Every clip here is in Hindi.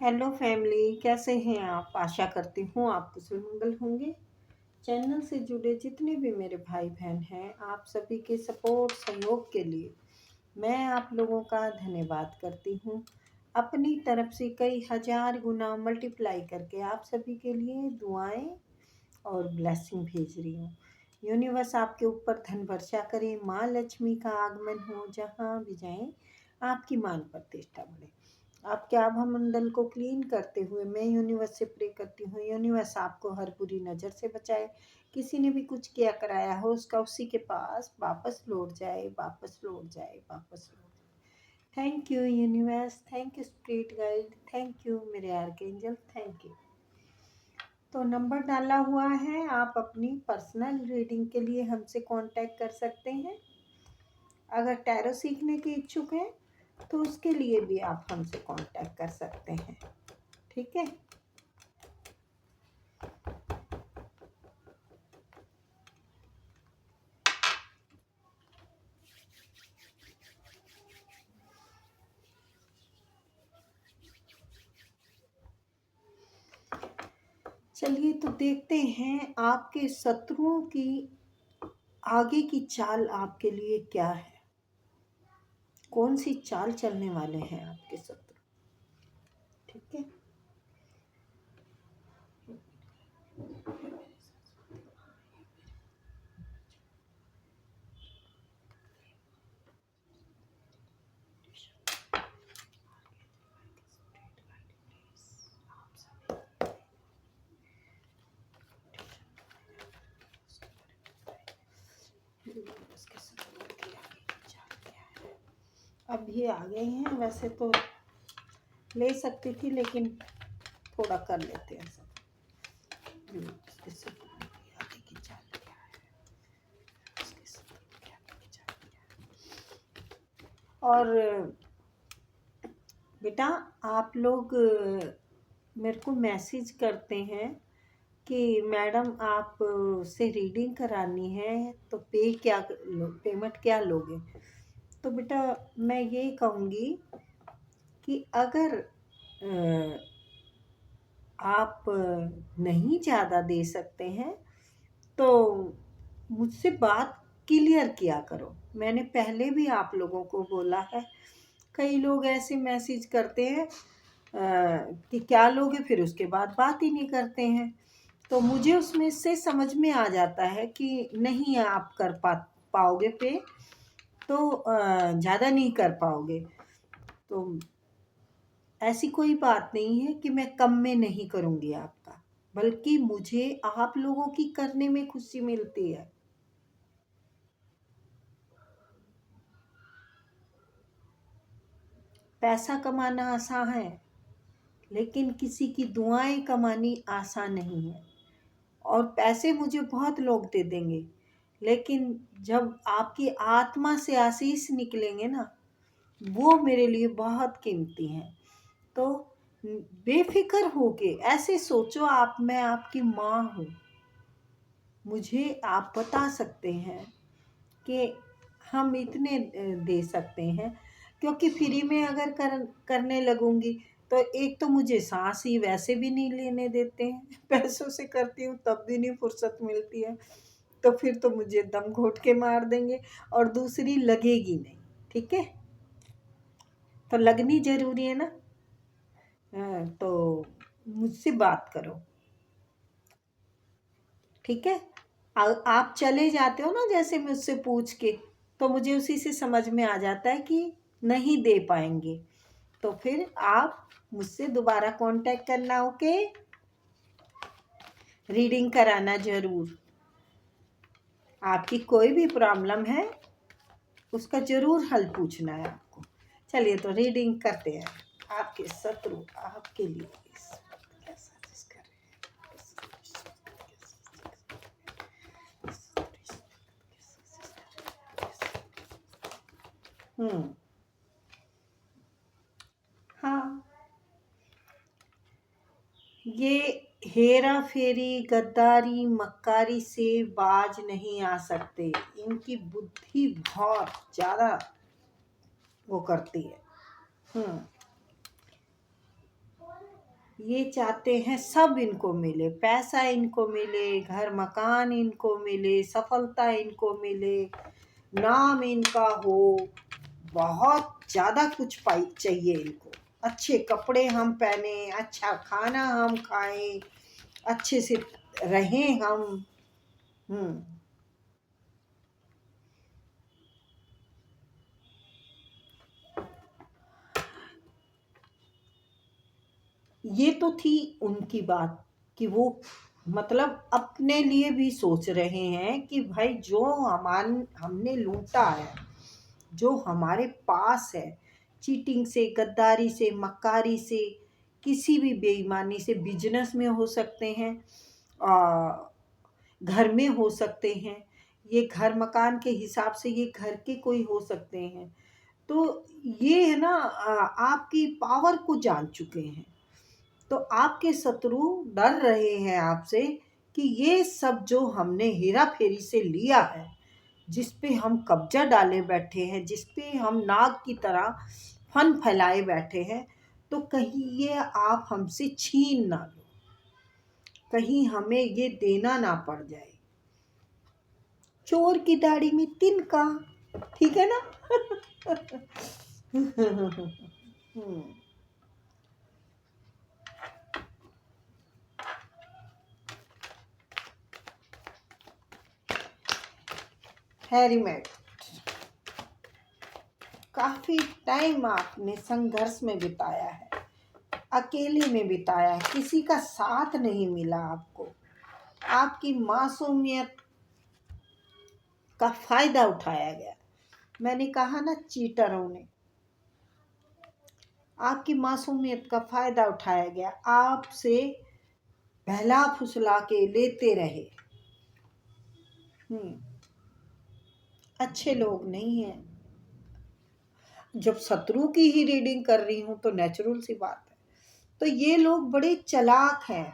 हेलो फैमिली, कैसे हैं आप? आशा करती हूँ आप कुशल मंगल होंगे। चैनल से जुड़े जितने भी मेरे भाई बहन हैं, आप सभी के सपोर्ट सहयोग के लिए मैं आप लोगों का धन्यवाद करती हूँ। अपनी तरफ से कई हजार गुना मल्टीप्लाई करके आप सभी के लिए दुआएं और ब्लेसिंग भेज रही हूँ। यूनिवर्स आपके ऊपर धन वर्षा करे, माँ लक्ष्मी का आगमन हो, जहाँ भी जाएं आपकी मान प्रतिष्ठा बढ़े। आपके आभा मंडल को क्लीन करते हुए मैं यूनिवर्स से प्रे करती हूँ, यूनिवर्स आपको हर बुरी नज़र से बचाए। किसी ने भी कुछ किया कराया हो उसका उसी के पास वापस लौट जाए, वापस लौट जाए, वापस लौट जाए। Thank you universe, thank you spirit guide, thank you मेरे आर्कएंजल, थैंक यू। तो नंबर डाला हुआ है, आप अपनी पर्सनल रीडिंग के लिए हमसे कांटेक्ट कर सकते हैं। अगर टैरो सीखने के इच्छुक हैं तो उसके लिए भी आप हमसे कांटेक्ट कर सकते हैं। ठीक है। चलिए तो देखते हैं आपके शत्रुओं की आगे की चाल आपके लिए क्या है। कौन सी चाल चलने वाले हैं आपके शत्रु? ठीक है। अब ये आ गए हैं, वैसे तो ले सकती थी लेकिन थोड़ा कर लेते हैं सब। आगे की चाल क्या है, उसके शत्रु के आगे की चाल क्या है। और बेटा, आप लोग मेरे को मैसेज करते हैं कि मैडम आप से रीडिंग करानी है तो पेमेंट क्या लोगे। तो बेटा मैं ये कहूँगी कि अगर आप नहीं ज़्यादा दे सकते हैं तो मुझसे बात क्लियर किया करो। मैंने पहले भी आप लोगों को बोला है। कई लोग ऐसे मैसेज करते हैं कि क्या लोगे, फिर उसके बाद बात ही नहीं करते हैं। तो मुझे उसमें से समझ में आ जाता है कि नहीं आप कर पाओगे पे, तो ज़्यादा नहीं कर पाओगे। तो ऐसी कोई बात नहीं है कि मैं कम में नहीं करूँगी आपका, बल्कि मुझे आप लोगों की करने में खुशी मिलती है। पैसा कमाना आसान है, लेकिन किसी की दुआएं कमानी आसान नहीं है। और पैसे मुझे बहुत लोग दे देंगे, लेकिन जब आपकी आत्मा से आशीष निकलेंगे ना, वो मेरे लिए बहुत कीमती हैं। तो बेफिक्र होके ऐसे सोचो, आप मैं आपकी माँ हूँ। मुझे आप बता सकते हैं कि हम इतने दे सकते हैं, क्योंकि फ्री में अगर करने लगूंगी तो एक तो मुझे सांस ही वैसे भी नहीं लेने देते हैं। पैसों से करती हूँ तब भी नहीं फुर्सत मिलती है, तो फिर तो मुझे दम घोट के मार देंगे और दूसरी लगेगी नहीं। ठीक है, तो लगनी जरूरी है ना। हाँ, तो मुझसे बात करो। ठीक है। आप चले जाते हो ना जैसे मुझसे पूछ के, तो मुझे उसी से समझ में आ जाता है कि नहीं दे पाएंगे। तो फिर आप मुझसे दोबारा कांटेक्ट करना। ओके, रीडिंग कराना जरूर। आपकी कोई भी प्रॉब्लम है उसका जरूर हल पूछना है आपको। चलिए तो रीडिंग करते हैं। आपके शत्रु आपके लिए क्या साजिश कर रहे हैं। हाँ, ये हेरा फेरी गद्दारी मक्कारी से बाज नहीं आ सकते। इनकी बुद्धि बहुत ज़्यादा वो करती है। ये चाहते हैं सब इनको मिले, पैसा इनको मिले, घर मकान इनको मिले, सफलता इनको मिले, नाम इनका हो, बहुत ज़्यादा कुछ पाई चाहिए इनको। अच्छे कपड़े हम पहने, अच्छा खाना हम खाएं, अच्छे से रहें हम। ये तो थी उनकी बात कि वो मतलब अपने लिए भी सोच रहे हैं कि भाई जो हमने लूटा है, जो हमारे पास है, चीटिंग से, गद्दारी से, मक्कारी से, किसी भी बेईमानी से, बिजनेस में हो सकते हैं, घर में हो सकते हैं, ये घर मकान के हिसाब से ये घर के कोई हो सकते हैं। तो ये है ना, आपकी पावर को जान चुके हैं। तो आपके शत्रु डर रहे हैं आपसे कि ये सब जो हमने हेरा फेरी से लिया है, जिस पे हम कब्जा डाले बैठे हैं, जिस पे हम नाग की तरह फन फैलाए बैठे हैं, तो कहीं ये आप हमसे छीन ना लो, कहीं हमें ये देना ना पड़ जाए। चोर की दाढ़ी में तिनका, ठीक है ना? हैरीमेट, काफी टाइम आपने संघर्ष में बिताया है, अकेले में बिताया है, किसी का साथ नहीं मिला आपको। आपकी मासूमियत का फायदा उठाया गया। मैंने कहा ना, चीटरों ने आपकी मासूमियत का फायदा उठाया गया, आपसे बहला फुसला के लेते रहे। अच्छे लोग नहीं हैं। जब शत्रु की ही रीडिंग कर रही हूँ तो नेचुरल सी बात है। तो ये लोग बड़े चालाक हैं,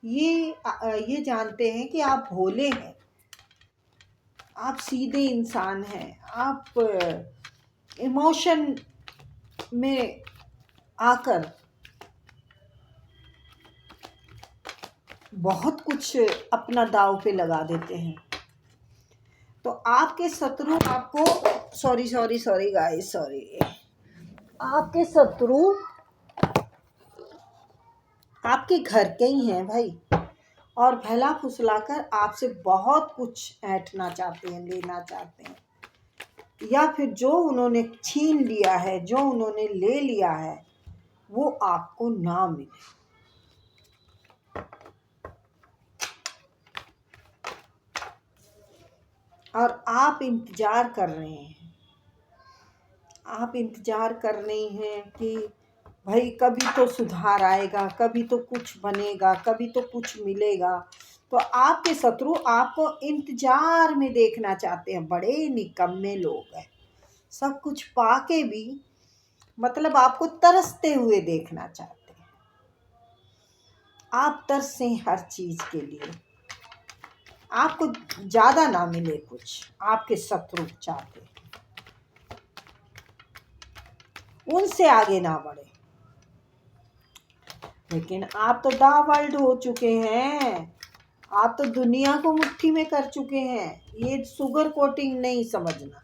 ये जानते हैं कि आप भोले हैं, आप सीधे इंसान हैं, आप इमोशन में आकर बहुत कुछ अपना दाव पे लगा देते हैं। तो आपके शत्रु आपको, सॉरी गाइस, सॉरी, आपके शत्रु आपके घर के ही हैं भाई, और भला फुसलाकर आपसे बहुत कुछ ऐंठना चाहते हैं, लेना चाहते हैं, या फिर जो उन्होंने छीन लिया है, जो उन्होंने ले लिया है, वो आपको ना मिले। और आप इंतजार कर रहे हैं, आप इंतजार कर रहे हैं कि भाई कभी तो सुधार आएगा, कभी तो कुछ बनेगा, कभी तो कुछ मिलेगा। तो आपके शत्रु आपको इंतजार में देखना चाहते हैं। बड़े निकम्मे लोग हैं, सब कुछ पाके भी मतलब आपको तरसते हुए देखना चाहते हैं। आप तरसें हर चीज के लिए, आपको ज्यादा ना मिले कुछ, आपके शत्रु चाहते हैं उनसे आगे ना बढ़े। लेकिन आप तो द वर्ल्ड हो चुके हैं, आप तो दुनिया को मुट्ठी में कर चुके हैं। ये शुगर कोटिंग नहीं समझना।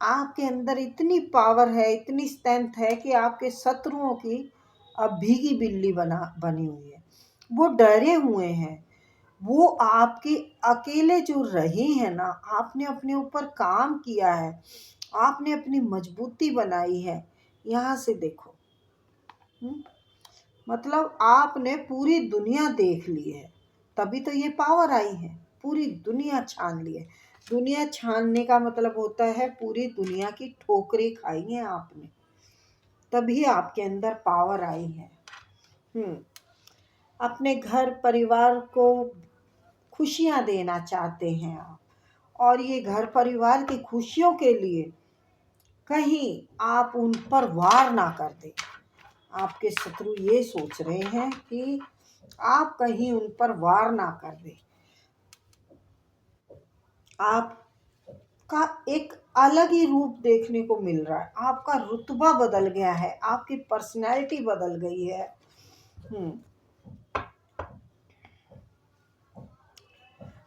आपके अंदर इतनी पावर है, इतनी स्ट्रेंथ है कि आपके शत्रुओं की अब भीगी बिल्ली बनी हुई है। वो डरे हुए हैं, वो आपके अकेले जो रहे हैं ना, आपने अपने ऊपर काम किया है, आपने अपनी मजबूती बनाई है। यहाँ से देखो, मतलब आपने पूरी दुनिया देख ली है, तभी तो ये पावर आई है। पूरी दुनिया छान ली है। दुनिया छानने का मतलब होता है पूरी दुनिया की ठोकरें खाई हैं आपने, तभी आपके अंदर पावर आई है। अपने घर परिवार को खुशियां देना चाहते हैं आप, और ये घर परिवार की खुशियों के लिए कहीं आप उन पर वार ना कर दें। आपके शत्रु ये सोच रहे हैं कि आप कहीं उन पर वार ना कर दें। आपका एक अलग ही रूप देखने को मिल रहा है, आपका रुतबा बदल गया है, आपकी पर्सनैलिटी बदल गई है,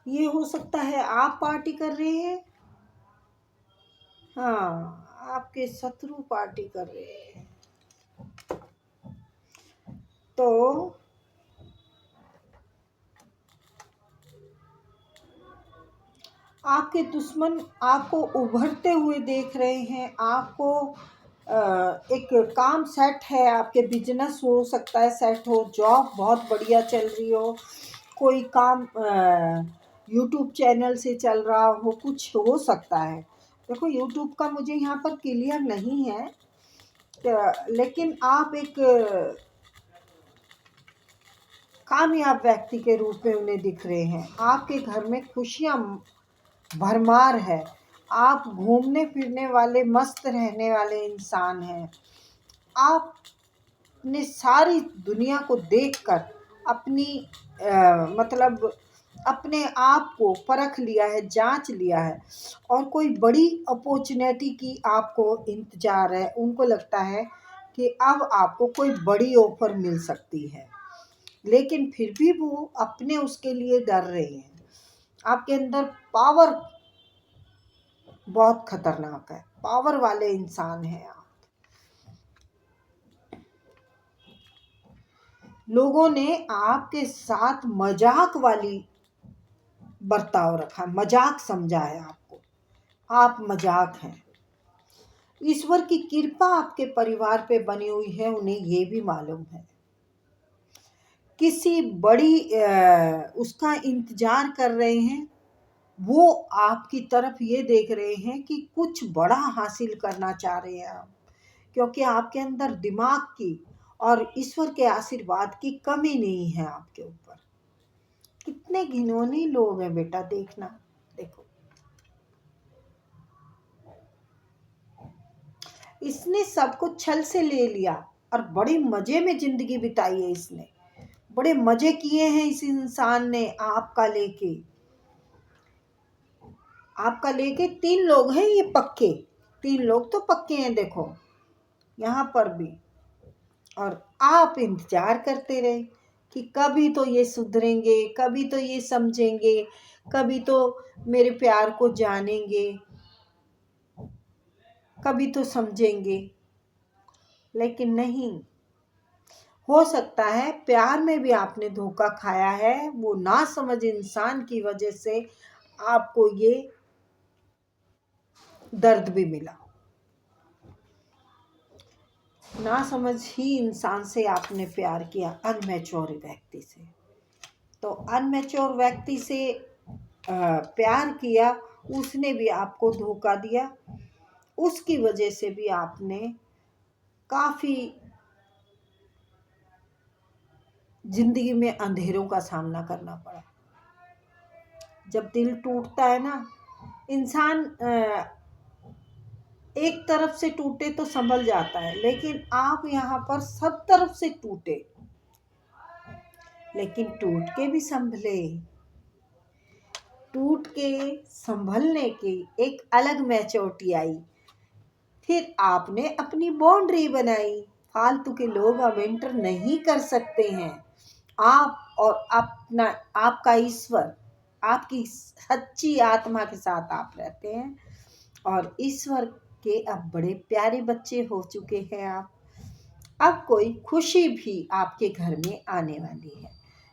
ये हो सकता है आप पार्टी कर रहे हैं, हाँ आपके शत्रु पार्टी कर रहे हैं। तो आपके दुश्मन आपको उभरते हुए देख रहे हैं, आपको एक काम सेट है, आपके बिजनेस हो सकता है सेट हो, जॉब बहुत बढ़िया चल रही हो, कोई काम यूट्यूब चैनल से चल रहा हो, कुछ हो सकता है। देखो यूट्यूब का मुझे यहाँ पर क्लियर नहीं है, लेकिन आप एक कामयाब व्यक्ति के रूप में उन्हें दिख रहे हैं। आपके घर में खुशियाँ भरमार है, आप घूमने फिरने वाले मस्त रहने वाले इंसान हैं। आपने सारी दुनिया को देखकर अपनी मतलब अपने आप को परख लिया है, जांच लिया है, और कोई बड़ी अपॉर्चुनिटी की आपको इंतज़ार है। उनको लगता है कि अब आपको कोई बड़ी ऑफर मिल सकती है, लेकिन फिर भी वो अपने उसके लिए डर रहे हैं। आपके अंदर पावर बहुत खतरनाक है, पावर वाले इंसान हैं आप। लोगों ने आपके साथ मजाक वाली बर्ताव रखा, मजाक समझा है आपको, आप मजाक हैं। ईश्वर की कृपा आपके परिवार पे बनी हुई है, उन्हें ये भी मालूम है। किसी बड़ी उसका इंतजार कर रहे हैं, वो आपकी तरफ ये देख रहे हैं कि कुछ बड़ा हासिल करना चाह रहे हैं आप, क्योंकि आपके अंदर दिमाग की और ईश्वर के आशीर्वाद की कमी नहीं है आपके ऊपर। कितने घिनौने लोग हैं बेटा, देखना, देखो इसने सब कुछ छल से ले लिया और बड़े मजे में जिंदगी बिताई है इसने, बड़े मजे किए हैं इस इंसान ने आपका लेके 3 लोग हैं ये पक्के, 3 लोग तो पक्के हैं, देखो यहाँ पर भी। और आप इंतजार करते रहे कि कभी तो ये सुधरेंगे, कभी तो ये समझेंगे, कभी तो मेरे प्यार को जानेंगे, कभी तो समझेंगे, लेकिन नहीं। हो सकता है प्यार में भी आपने धोखा खाया है, वो ना समझ इंसान की वजह से आपको ये दर्द भी मिला। ना समझ ही इंसान से आपने प्यार किया, अनमैच्योर व्यक्ति से। तो अनमैच्योर व्यक्ति से प्यार किया, उसने भी आपको धोखा दिया, उसकी वजह से भी आपने काफ़ी जिंदगी में अंधेरों का सामना करना पड़ा। जब दिल टूटता है ना, इंसान एक तरफ से टूटे तो संभल जाता है, लेकिन आप यहाँ पर सब तरफ से टूटे, लेकिन टूट के भी संभले। टूट के संभलने की एक अलग मैच्योरिटी आई। फिर आपने अपनी बाउंड्री बनाई, फालतू के लोग अब एंटर नहीं कर सकते हैं। आप और अपना आपका ईश्वर, आपकी सच्ची आत्मा के साथ आप रहते हैं, और ईश्वर के अब बड़े प्यारे बच्चे हो चुके हैं आप। अब कोई खुशी भी आपके घर में आने वाली है,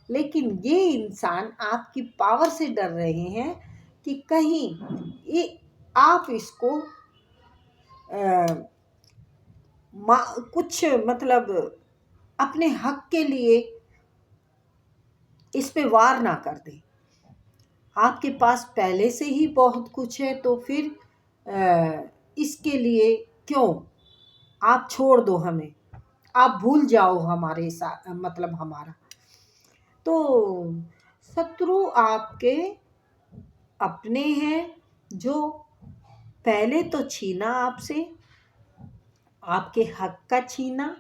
लेकिन ये इंसान आपकी पावर से डर रहे हैं कि कहीं ये आप इसको कुछ मतलब अपने हक के लिए इस पे वार ना कर दें। आपके पास पहले से ही बहुत कुछ है, तो फिर इसके लिए क्यों? आप छोड़ दो हमें, आप भूल जाओ हमारे साथ, मतलब हमारा। तो शत्रु आपके अपने हैं, जो पहले तो छीना आपसे, आपके हक का छीना,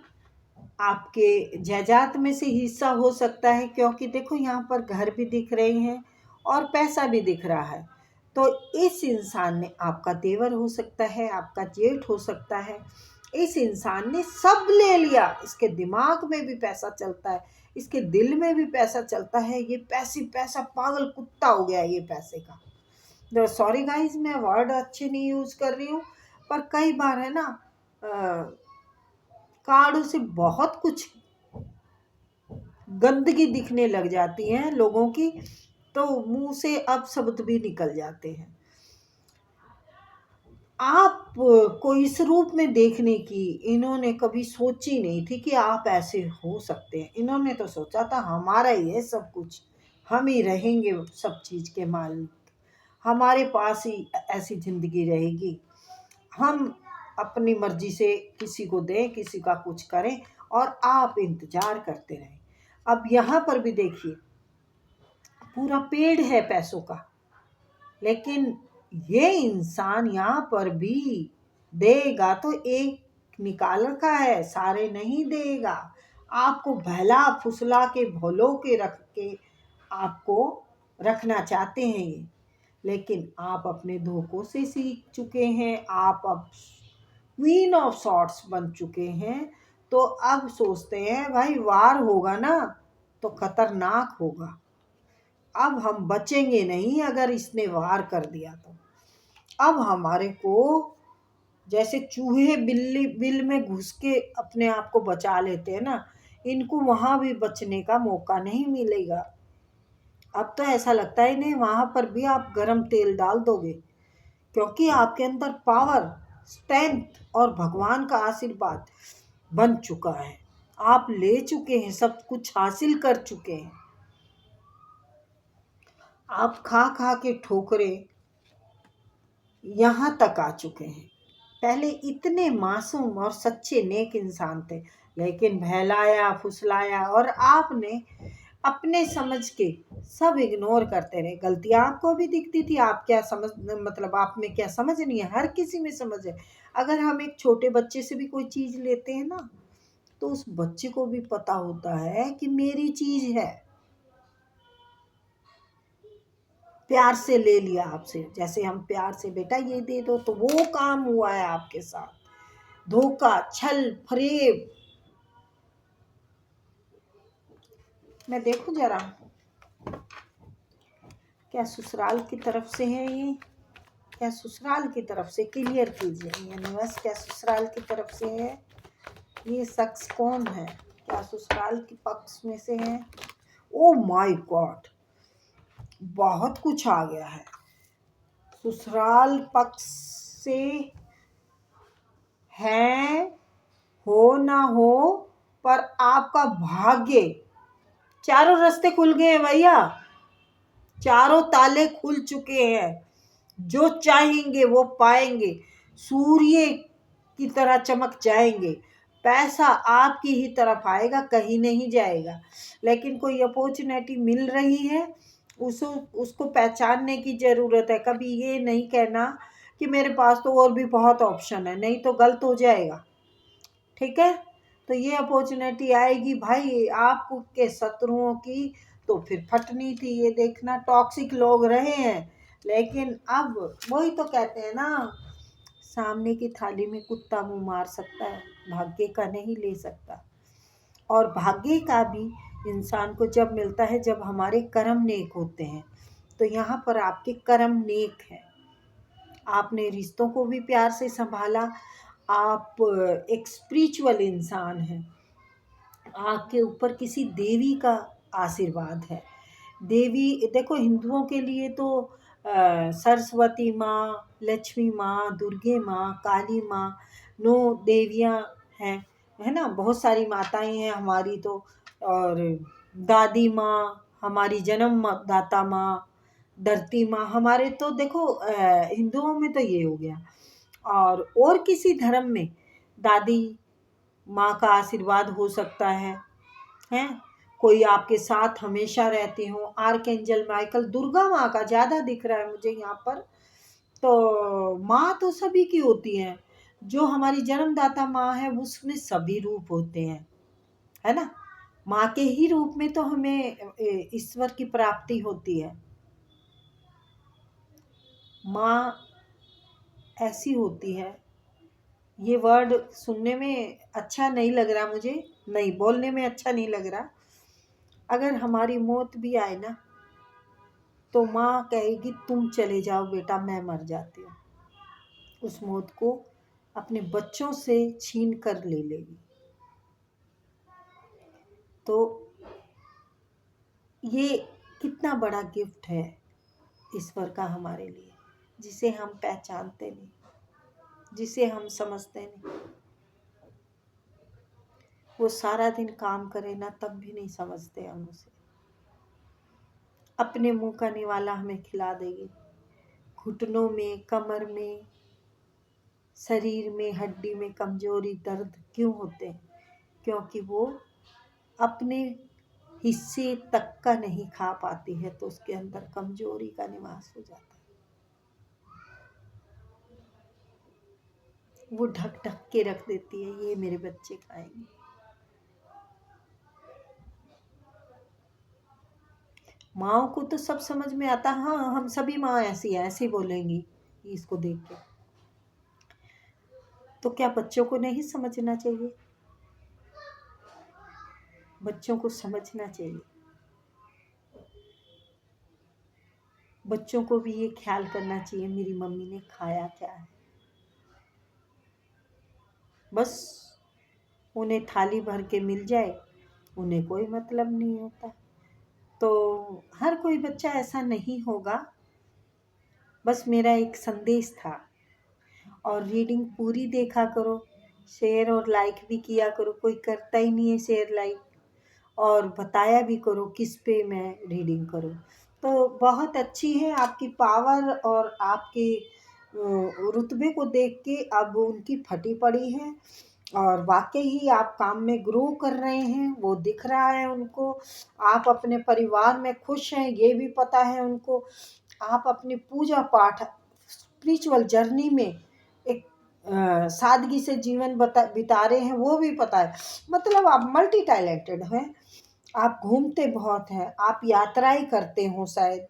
आपके जायदाद में से हिस्सा हो सकता है, क्योंकि देखो यहाँ पर घर भी दिख रहे हैं और पैसा भी दिख रहा है। तो इस इंसान ने, आपका देवर हो सकता है, आपका जेठ हो सकता है, इस इंसान ने सब ले लिया, इसके दिमाग में भी पैसा चलता है, इसके दिल में भी पैसा चलता है, ये पैसा पागल कुत्ता हो गया ये पैसे का। सॉरी गाइस, मैं वर्ड अच्छे नहीं यूज कर रही हूँ, पर कई बार है ना कार्डों से बहुत कुछ गंदगी दिखने लग जाती है लोगों की, तो मुंह से अपशब्द भी निकल जाते हैं। आप को इस रूप में देखने की इन्होंने कभी सोची नहीं थी कि आप ऐसे हो सकते हैं। इन्होंने तो सोचा था हमारा ही है सब कुछ, हम ही रहेंगे सब चीज के मालिक, हमारे पास ही ऐसी जिंदगी रहेगी, हम अपनी मर्जी से किसी को दें, किसी का कुछ करें और आप इंतजार करते रहें। अब यहाँ पर भी देखिए, पूरा पेड़ है पैसों का, लेकिन ये इंसान यहाँ पर भी देगा तो एक निकाल रखा है, सारे नहीं देगा। आपको बहला फुसला के भोलो के रख के आपको रखना चाहते हैं ये, लेकिन आप अपने धोखों से सीख चुके हैं, आप अब क्वीन ऑफ सॉर्ट्स बन चुके हैं। तो अब सोचते हैं भाई वार होगा ना तो खतरनाक होगा, अब हम बचेंगे नहीं अगर इसने वार कर दिया तो। अब हमारे को जैसे चूहे बिल्ली बिल में घुस के अपने आप को बचा लेते हैं ना, इनको वहां भी बचने का मौका नहीं मिलेगा। अब तो ऐसा लगता है नहीं, वहां पर भी आप गरम तेल डाल दोगे, क्योंकि आपके अंदर पावर, स्ट्रेंथ और भगवान का आशीर्वाद बन चुका है। आप ले चुके हैं, सब कुछ हासिल कर चुके हैं। आप खा खा के ठोकरे यहाँ तक आ चुके हैं। पहले इतने मासूम और सच्चे नेक इंसान थे, लेकिन बहलाया फुसलाया और आपने अपने समझ के सब इग्नोर करते रहे। गलतियां आपको भी दिखती थी, आप क्या समझ, मतलब आप में क्या समझ नहीं है, हर किसी में समझ है। अगर हम एक छोटे बच्चे से भी कोई चीज लेते हैं ना, तो उस बच्चे को भी पता होता है कि मेरी चीज है। प्यार से ले लिया आपसे, जैसे हम प्यार से बेटा ये दे दो, तो वो काम हुआ है आपके साथ। धोखा, छल, फरेब। मैं देखूं जरा, क्या ससुराल की तरफ से है ये? क्या ससुराल की तरफ से? क्लियर कीजिए यूनिवर्स, क्या ससुराल की तरफ से है? ये शख्स कौन है? क्या ससुराल के पक्ष में से है? ओ माय गॉड, बहुत कुछ आ गया है। ससुराल पक्ष से है, हो ना हो, पर आपका भाग्य, चारों रास्ते खुल गए हैं भैया, चारों ताले खुल चुके हैं। जो चाहेंगे वो पाएंगे, सूर्य की तरह चमक जाएंगे। पैसा आपकी ही तरफ आएगा, कहीं नहीं जाएगा। लेकिन कोई अपॉर्चुनिटी मिल रही है, उसको पहचानने की ज़रूरत है। कभी ये नहीं कहना कि मेरे पास तो और भी बहुत ऑप्शन है, नहीं तो गलत हो जाएगा। ठीक है, तो ये अपॉर्चुनिटी आएगी भाई आपके शत्रुओं की, तो फिर फटनी थी। ये देखना, टॉक्सिक लोग रहे हैं, लेकिन अब वही तो कहते हैं ना, सामने की थाली में कुत्ता मुंह मार सकता है, भाग्य का नहीं ले सकता। और भाग्य का भी इंसान को जब मिलता है जब हमारे कर्म नेक होते हैं। तो यहाँ पर आपके कर्म नेक हैं, आपने रिश्तों को भी प्यार से संभाला, आप एक स्पिरिचुअल इंसान हैं, आपके ऊपर किसी देवी का आशीर्वाद है। देवी देखो, हिंदुओं के लिए तो सरस्वती माँ, लक्ष्मी माँ, दुर्गे माँ, काली माँ, 9 देवियाँ हैं, है ना, बहुत सारी माताएं हैं हमारी तो। और दादी माँ, हमारी जन्म दाता माँ, धरती माँ, हमारे तो देखो हिंदुओं में तो ये हो गया। और किसी धर्म में दादी माँ का आशीर्वाद हो सकता है, हैं, कोई आपके साथ हमेशा रहती हो। आर्कएंजल माइकल, दुर्गा माँ का ज़्यादा दिख रहा है मुझे यहाँ पर। तो माँ तो सभी की होती है, जो हमारी जन्मदाता माँ है उसमें सभी रूप होते हैं, है ना। माँ के ही रूप में तो हमें ईश्वर की प्राप्ति होती है। माँ ऐसी होती है, ये वर्ड सुनने में अच्छा नहीं लग रहा मुझे, नहीं बोलने में अच्छा नहीं लग रहा। अगर हमारी मौत भी आए ना तो माँ कहेगी तुम चले जाओ बेटा, मैं मर जाती हूँ। उस मौत को अपने बच्चों से छीन कर ले लेगी। तो ये कितना बड़ा गिफ्ट है ईश्वर का हमारे लिए, जिसे हम पहचानते नहीं, जिसे हम समझते नहीं। वो सारा दिन काम करे ना तब भी नहीं समझते हम उसे। अपने मुंह का निवाला हमें खिला देगी। घुटनों में, कमर में, शरीर में, हड्डी में कमजोरी, दर्द क्यों होते हैं? क्योंकि वो अपने हिस्से तक का नहीं खा पाती है, तो उसके अंदर कमजोरी का निवास हो जाता है। वो ढक ढक के रख देती है, ये मेरे बच्चे खाएंगे। माओ को तो सब समझ में आता। हाँ, हम सभी माँ ऐसी है, ऐसी बोलेंगी इसको देख के। तो क्या बच्चों को नहीं समझना चाहिए? बच्चों को समझना चाहिए। बच्चों को भी ये ख्याल करना चाहिए मेरी मम्मी ने खाया क्या है। बस उन्हें थाली भर के मिल जाए, उन्हें कोई मतलब नहीं होता। तो हर कोई बच्चा ऐसा नहीं होगा। बस मेरा एक संदेश था। और रीडिंग पूरी देखा करो, शेयर और लाइक भी किया करो। कोई करता ही नहीं है शेयर लाइक। और बताया भी करो किस पे मैं रीडिंग करूं। तो बहुत अच्छी है आपकी पावर, और आपके रुतबे को देख के अब उनकी फटी पड़ी है। और वाकई ही आप काम में ग्रो कर रहे हैं, वो दिख रहा है उनको। आप अपने परिवार में खुश हैं, ये भी पता है उनको। आप अपनी पूजा पाठ, स्पिरिचुअल जर्नी में एक सादगी से जीवन बिता रहे हैं, वो भी पता है। मतलब आप मल्टी टैलेंटेड हैं। आप घूमते बहुत हैं, आप यात्राएं करते हो शायद,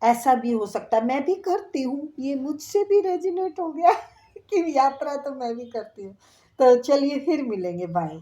ऐसा भी हो सकता है। मैं भी करती हूँ, ये मुझसे भी रेजिनेट हो गया कि यात्रा तो मैं भी करती हूँ। तो चलिए फिर मिलेंगे, बाय।